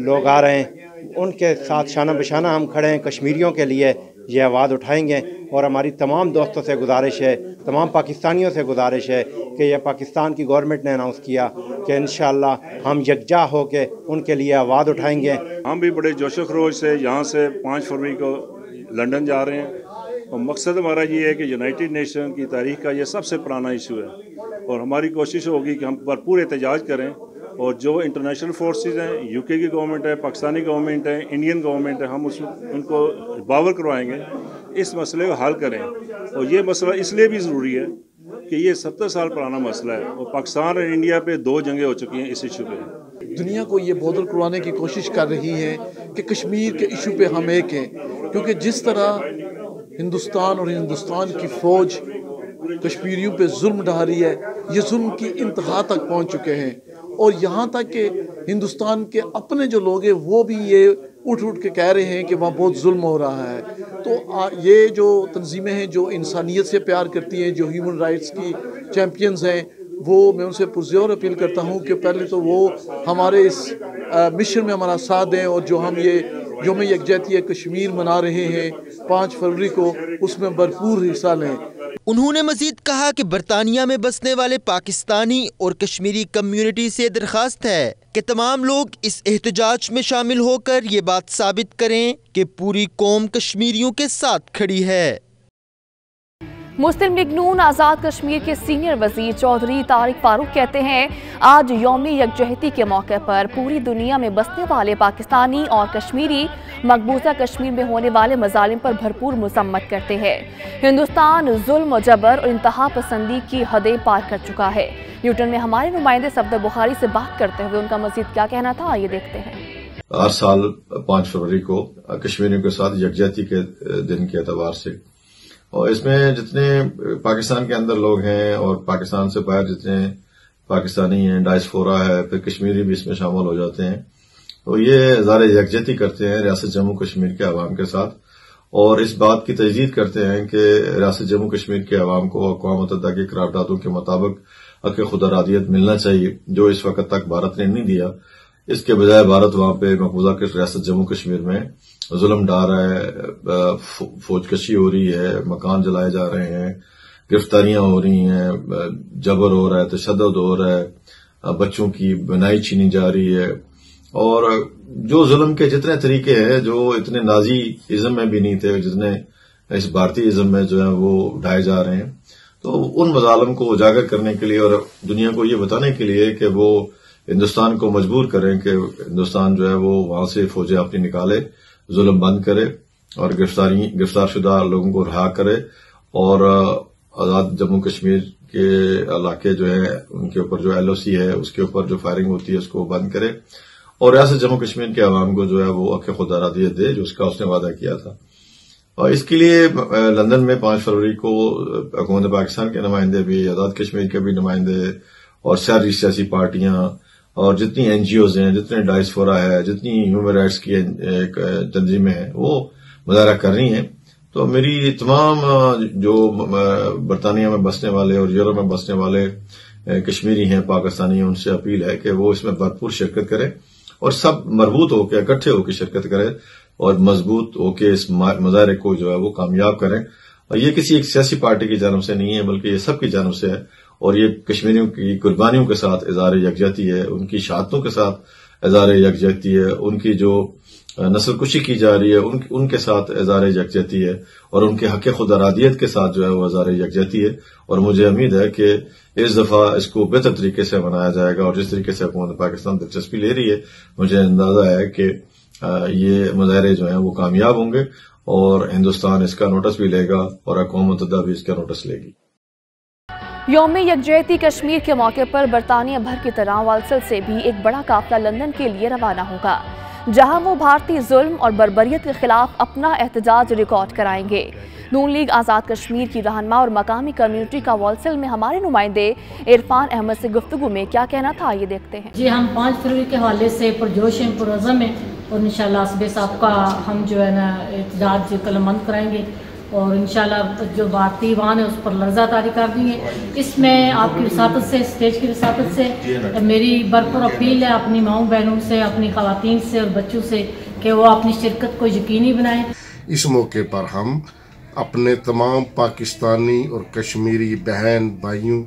लोग आ रहे हैं उनके साथ शाना बिशाना हम खड़े हैं कश्मीरियों के लिए ये आवाज़ उठाएंगे। और हमारी तमाम दोस्तों से गुजारिश है, तमाम पाकिस्तानियों से गुजारिश है कि यह पाकिस्तान की गवर्नमेंट ने अनाउंस किया कि इंशाअल्लाह हम यकजा होकर उनके लिए आवाज़ उठाएंगे। हम भी बड़े जोशो खरोश से यहाँ से 5 फरवरी को लंदन जा रहे हैं और मकसद हमारा ये है कि यूनाइटेड नेशन की तारीख का ये सबसे पुराना इशू है और हमारी कोशिश होगी कि हम भरपूर एहतजाज करें और जो इंटरनेशनल फोर्सेस हैं, यूके की गवर्नमेंट है, पाकिस्तानी गवर्नमेंट है, इंडियन गवर्नमेंट है, हम उनको बावर करवाएंगे, इस मसले को हल करें। और ये मसला इसलिए भी ज़रूरी है कि ये 70 साल पुराना मसला है और पाकिस्तान और इंडिया पे 2 जंगें हो चुकी हैं इस इशू पे। दुनिया को ये बोतल करवाने की कोशिश कर रही है कि कश्मीर के इशू पे हम एक हैं, क्योंकि जिस तरह हिंदुस्तान और हिंदुस्तान की फ़ौज कश्मीरियों पे जुल्म ढा रही है, ये जुल्म की इंतहा तक पहुंच चुके हैं और यहाँ तक कि हिंदुस्तान के अपने जो लोग हैं वो भी ये उठ के कह रहे हैं कि वहाँ बहुत जुल्म हो रहा है। तो ये जो तंजीमें हैं जो इंसानियत से प्यार करती हैं, जो ह्यूमन राइट्स की चैम्पियंस हैं, वो मैं उनसे पुरज़ोर अपील करता हूँ कि पहले तो वो हमारे इस मिशन में हमारा साथ दें और जो हम ये यौम यकजहती कश्मीर मना रहे हैं 5 फरवरी को, उसमें भरपूर हिस्सा लें। उन्होंने मजीद कहा कि बरतानिया में बसने वाले पाकिस्तानी और कश्मीरी कम्युनिटी से दरख्वास्त है कि तमाम लोग इस एहतजाज में शामिल होकर ये बात साबित करें कि पूरी कौम कश्मीरियों के साथ खड़ी है। मुस्लिम लीग नून आज़ाद कश्मीर के सीनियर वजीर चौधरी तारिक फारूक कहते हैं, आज यौम यकजहती के मौके पर पूरी दुनिया में बसने वाले पाकिस्तानी और कश्मीरी मकबूजा कश्मीर में होने वाले मजालिम पर भरपूर मजम्मत करते हैं। हिंदुस्तान जुल्म, जबर और इंतहा पसंदी की हदें पार कर चुका है। न्यूटन में हमारे नुमाइंदे सफदर बुखारी से बात करते हुए उनका मजीद क्या कहना था, ये देखते हैं। हर साल 5 फरवरी को कश्मीरियों के साथ यकजहती के दिन के एतबार से, और इसमें जितने पाकिस्तान के अंदर लोग हैं और पाकिस्तान से बाहर जितने पाकिस्तानी हैं, डायस्पोरा है, फिर कश्मीरी भी इसमें शामिल हो जाते हैं, तो ये ज़ाहिर यकजहती करते हैं रियासत जम्मू कश्मीर के अवाम के साथ और इस बात की तजदीद करते हैं कि रियासत जम्मू कश्मीर के अवाम को अक़वाम मुत्तहिदा की करारदादों के मुताबिक हक़ खुदरादियत मिलना चाहिए, जो इस वक्त तक भारत ने नहीं दिया। इसके बजाय भारत वहां पे मकबूजा के रियासत जम्मू कश्मीर में जुल्म डा रहा है, फौजकशी हो रही है, मकान जलाए जा रहे हैं, गिरफ्तारियां हो रही हैं, जबर हो रहा है, तशद्दुद हो रहा है, बच्चों की बनाई छीनी जा रही है और जो जुल्म के जितने तरीके हैं जो इतने नाजी इज़्म में भी नहीं थे, जितने इस भारतीय इज़्म में जो है वो ढाए जा रहे हैं, तो उन मजालम को उजागर करने के लिए और दुनिया को ये बताने के लिए कि वो हिंदुस्तान को मजबूर करें कि हिंदुस्तान जो है वो वहां से फौजें अपनी निकाले, जुल्म बंद करे और गिरफ्तार शुदा लोगों को रिहा करे और आजाद जम्मू कश्मीर के इलाके जो है उनके ऊपर जो LOC है उसके ऊपर जो फायरिंग होती है उसको बंद करे और रियासत जम्मू कश्मीर के अवाम को जो है वो हक़ खुदरादियत दे, जो उसका उसने वादा किया था। और इसके लिए लंदन में 5 फरवरी को हुकूमत पाकिस्तान के नुमाइंदे भी, आजाद कश्मीर के भी नुमाइंदे और सारी सियासी पार्टियां और जितनी NGOs हैं, जितने डायस्पोरा है, जितनी ह्यूमन राइट्स की तंजीमें हैं, वो मुजाहरा कर रही हैं। तो मेरी तमाम जो बरतानिया में बसने वाले और यूरोप में बसने वाले कश्मीरी हैं, पाकिस्तानी हैं, उनसे अपील है कि वो इसमें भरपूर शिरकत करें और सब मरबूत होकर इकट्ठे होकर शिरकत करें और मजबूत होकर इस मुजाहरे को जो है वो कामयाब करें। और ये किसी एक सियासी पार्टी की जानब से नहीं है, बल्कि ये सबकी जानब से है और ये कश्मीरियों की कुर्बानियों के साथ इज़हार यकजहती है, उनकी शहादतों के साथ इज़हार यकजहती है, उनकी जो नस्ल कुशी की जा रही है उनके साथ इज़हार यकजहती है और उनके हक़ खुदरादियत के साथ जो है वो इज़हार यकजहती है। और मुझे उम्मीद है कि इस दफा इसको बेहतर तरीके से मनाया जाएगा और जिस तरीके से हुकूमत पाकिस्तान दिलचस्पी ले रही है, मुझे अंदाजा है कि ये मुजाहरे जो हैं वो कामयाब होंगे और हिंदुस्तान इसका नोटिस भी लेगा और अक़वाम मुत्तहिदा भी इसका नोटिस लेगी। यौम यकजहती कश्मीर के मौके पर बरतानिया भर की तरह वालसल से भी एक बड़ा काफिला लंदन के लिए रवाना होगा, जहां वो भारतीय जुल्म और बर्बरियत के खिलाफ अपना एहतजाज रिकॉर्ड कराएंगे। नून लीग आज़ाद कश्मीर की रहनुमा और मकामी कम्युनिटी का वालसल में हमारे नुमाइंदे इरफान अहमद से गुफ्तगू में क्या कहना था, ये देखते हैं। जी, हम 5 फरवरी के हवाले से पुरजोश हैं, पुरअज़म हैं और इंशाअल्लाह सुबह साहब का हम जो है ना एहतजाज कलमबंद कराएंगे और इंशाल्लाह जो भारतीय ईवान है उस पर लर्जा तारी कर देंगे। इसमें आपकी रसातत से, स्टेज की रसातत से मेरी भरपूर अपील है अपनी माओं बहनों से, अपनी ख़वातीन से और बच्चों से कि वो अपनी शिरकत को यकीनी बनाएं। इस मौके पर हम अपने तमाम पाकिस्तानी और कश्मीरी बहन भाइयों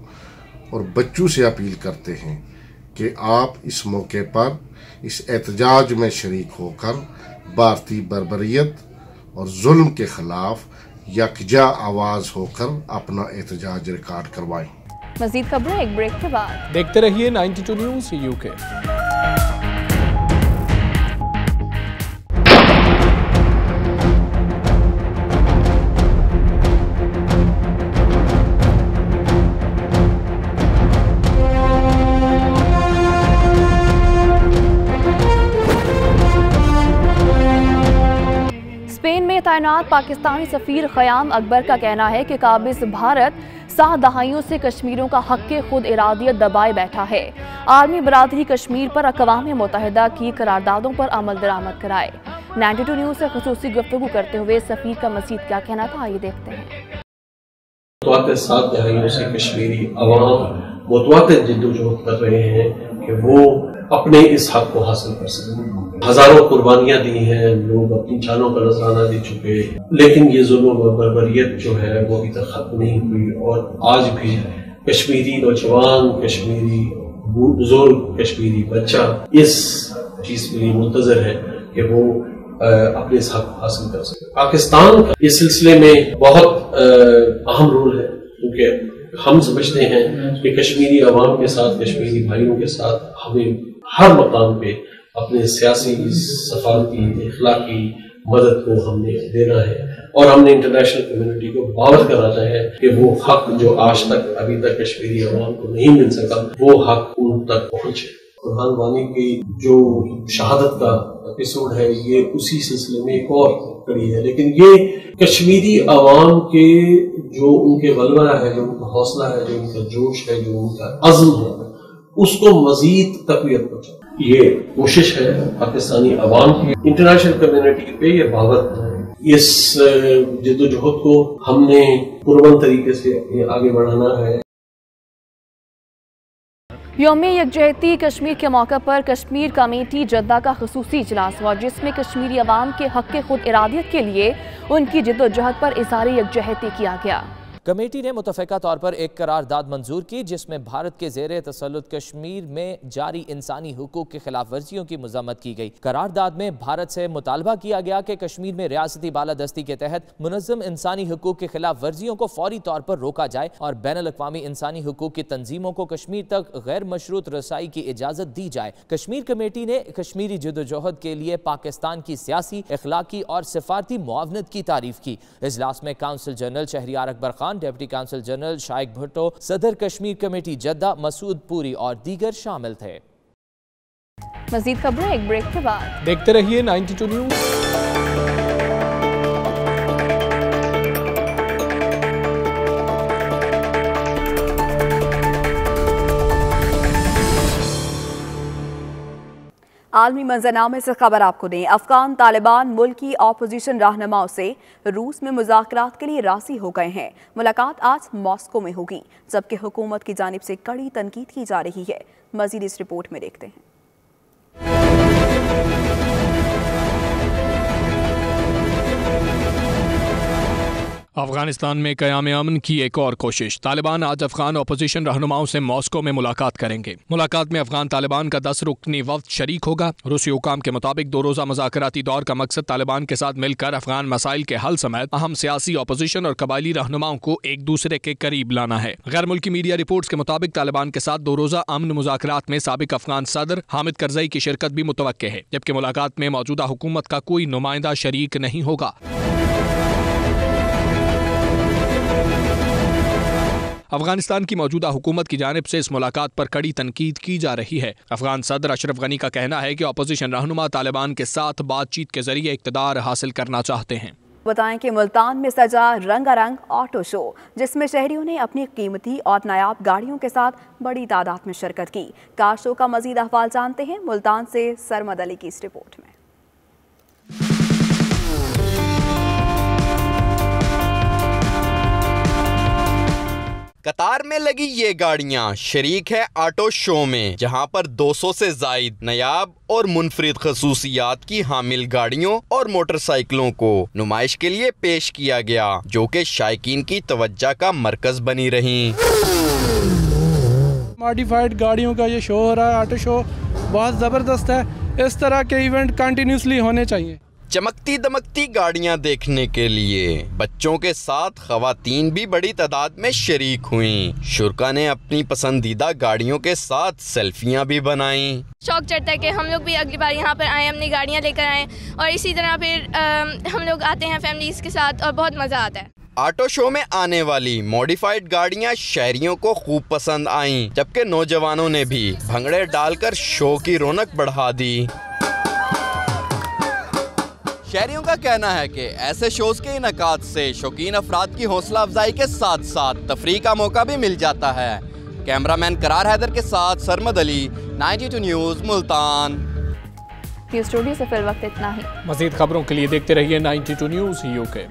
और बच्चों से अपील करते हैं कि आप इस मौके पर इस एहतजाज में शरीक होकर भारतीय बर्बरियत और जुल्म के खिलाफ यकजा आवाज़ होकर अपना एहतजाज रिकॉर्ड करवाएं। मज़ीद खबरें एक ब्रेक के बाद। देखते रहिए 92 न्यूज़ यूके। तैनात पाकिस्तानी सफीर क़याम अकबर का कहना है कि काबिज़ भारत 7 दहाइयों से कश्मीरियों का हक़ खुद इरादियत दबाए बैठा है। आर्मी बरादरी कश्मीर पर अक़वाम मुत्तहिदा की करारदादों पर अमल दरामद कराए। 92 न्यूज़ से ख़ुसूसी गुफ्तगू करते हुए सफीर का मज़ीद क्या कहना था, आइए देखते हैं। 7 दहाइयों से कश्मीरी अवाम मुतवातिर जिद्दोजहद कर रहे हैं कि वो अपने इस हक को हासिल कर सकें। हजारों कुर्बानियां दी हैं, लोग अपनी जानों का नजराना दे चुके, लेकिन ये जुल्म और बर्बरियत जो है वो अभी तक खत्म नहीं हुई। और आज भी कश्मीरी नौजवान, कश्मीरी बुजुर्ग, कश्मीरी बच्चा इस चीज के लिए मुंतजर है कि वो अपने इस हक हासिल कर सके। पाकिस्तान का इस सिलसिले में बहुत अहम रोल है, क्योंकि हम समझते हैं कि कश्मीरी अवाम के साथ, कश्मीरी भाइयों के साथ हमें हर मकाम पे अपने सियासी, सफारती, इखलाकी मदद को हमने देना है और हमने इंटरनेशनल कम्युनिटी को बावत कराना है कि वो हक जो आज तक अभी तक कश्मीरी अवाम को नहीं मिल सका, वो हक उन तक पहुंचे। कुरान वानी की जो शहादत का एपिसोड है, ये उसी सिलसिले में एक और कड़ी है, लेकिन ये कश्मीरी अवाम के जो उनके गलबा है, जो उनका हौसला है, जो उनका जोश है, जो उनका अज़्म है, उसको मजीद तक़वियत पहुंचा। ये कोशिश है पाकिस्तानी अवाम की, इंटरनेशनल कम्युनिटी पे ये बावत है। इस जिद्दोजहद को हमने पुरअमन तरीके से आगे बढ़ाना है। यौम यकजहती कश्मीर के मौके पर कश्मीर कमेटी जद्दा का ख़ुसूसी इजलास हुआ, जिसमें कश्मीरी अवाम के हक़ खुद इरादियत के लिए उनकी जिद्दोजहद पर इज़हार यकजहती किया गया। कमेटी ने मुतफ़िका तौर पर एक करारदाद मंजूर की, जिसमें भारत के ज़ेरे तसल्लुत कश्मीर में जारी इंसानी हुकूक की खिलाफ वर्जियों की मज़म्मत की गई। करारदाद में भारत से मुतालबा किया गया कि कश्मीर में रियासती बालादस्ती के तहत मुनज़्ज़म इंसानी हुकूक की खिलाफ वर्जियों को फौरी तौर पर रोका जाए और बैनुल-अक़वामी इंसानी हुकूक की तंजीमों को कश्मीर तक गैर मशरूत रसाई की इजाज़त दी जाए। कश्मीर कमेटी ने कश्मीरी जद्दोजहद के लिए पाकिस्तान की सियासी, इखलाकी और सिफारती मुआवनत की तारीफ की। इजलास में council general Shahryar Akbar Khan, deputy council general Shaikh Bhutto, सदर कश्मीर कमेटी जद्दा मसूद पूरी और दीगर शामिल थे। मज़ीद खबरें एक ब्रेक के बाद। देखते रहिए 92 न्यूज़। आलमी मंजरनामे से खबर आपको दें। अफगान तालिबान मुल्क की अपोजिशन रहनुमाओं से रूस में मुज़ाकरात के लिए राज़ी हो गए हैं। मुलाकात आज मॉस्को में होगी, जबकि हुकूमत की जानिब से कड़ी तनकीद की जा रही है। मज़ीद इस रिपोर्ट में देखते हैं। अफगानिस्तान में क़याम अमन की एक और कोशिश। तालिबान आज अफगान अपोजिशन रहनुमाओं से मॉस्को में मुलाकात करेंगे। मुलाकात में अफगान तालिबान का 10 रुकनी वफ्द शरीक होगा। रूसी हुकाम के मुताबिक 2 रोज़ा मुज़ाकराती दौर का मकसद तालिबान के साथ मिलकर अफगान मसाइल के हल समेत अहम सियासी अपोजिशन और कबायली रहनुमाओं को एक दूसरे के करीब लाना है। गैर मुल्की मीडिया रिपोर्ट्स के मुताबिक तालिबान के साथ 2 रोज़ा अमन मुज़ाकरात में साबिक अफगान सदर हामिद करज़ई की शिरकत भी मुतवक्के है, जबकि मुलाकात में मौजूदा हुकूमत का कोई नुमाइंदा शरीक नहीं होगा। अफगानिस्तान की मौजूदा हुकूमत की जानिब से इस मुलाकात पर कड़ी तनकीद की जा रही है। अफगान सदर अशरफ गनी का कहना है कि अपोजिशन रहनुमा तालिबान के साथ बातचीत के जरिए इक़्तिदार हासिल करना चाहते हैं। बताएं कि मुल्तान में सजा रंगारंग ऑटो शो, जिसमें शहरियों ने अपनी कीमती और नायाब गाड़ियों के साथ बड़ी तादाद में शिरकत की। कार शो का मजीद अहवाल जानते हैं मुल्तान से सरमद अली की इस रिपोर्ट में। कतार में लगी ये गाड़ियां शरीक है ऑटो शो में, जहां पर 200 से जायद नयाब और मुनफरिद खसूसियात की हामिल गाड़ियों और मोटरसाइकिलों को नुमाइश के लिए पेश किया गया, जो कि शायकीन की तवज्जो का मरकज बनी रही। मॉडिफाइड गाड़ियों का ये शो हो रहा है, ऑटो शो बहुत ज़बरदस्त है। इस तरह के इवेंट कंटिन्यूसली होने चाहिए। चमकती दमकती गाड़ियां देखने के लिए बच्चों के साथ खवातीन भी बड़ी तादाद में शरीक हुई। शुरका ने अपनी पसंदीदा गाड़ियों के साथ सेल्फियां भी बनाईं। शौक चढ़ता है कि हम लोग भी अगली बार यहाँ पर आएँ, अपनी गाड़ियाँ लेकर आएँ और इसी तरह फिर हम लोग आते हैं फैमिलीज़ के साथ और बहुत मज़ा आता है। ऑटो शो में आने वाली मॉडिफाइड गाड़ियां शहरियों को खूब पसंद आईं, जबकि नौजवानों ने भी भंगड़े डालकर शो की रौनक बढ़ा दी। शहरियों का कहना है कि ऐसे शोज के इनकाद से शौकीन अफराद की हौसला अफजाई के साथ साथ तफरीह का मौका भी मिल जाता है। कैमरामैन करार हैदर के साथ सरमद अली, 92 न्यूज़, मुल्तान। स्टूडियो से फिर वक्त इतना ही। मज़ीद खबरों के लिए देखते रहिए 92 न्यूज़ UK।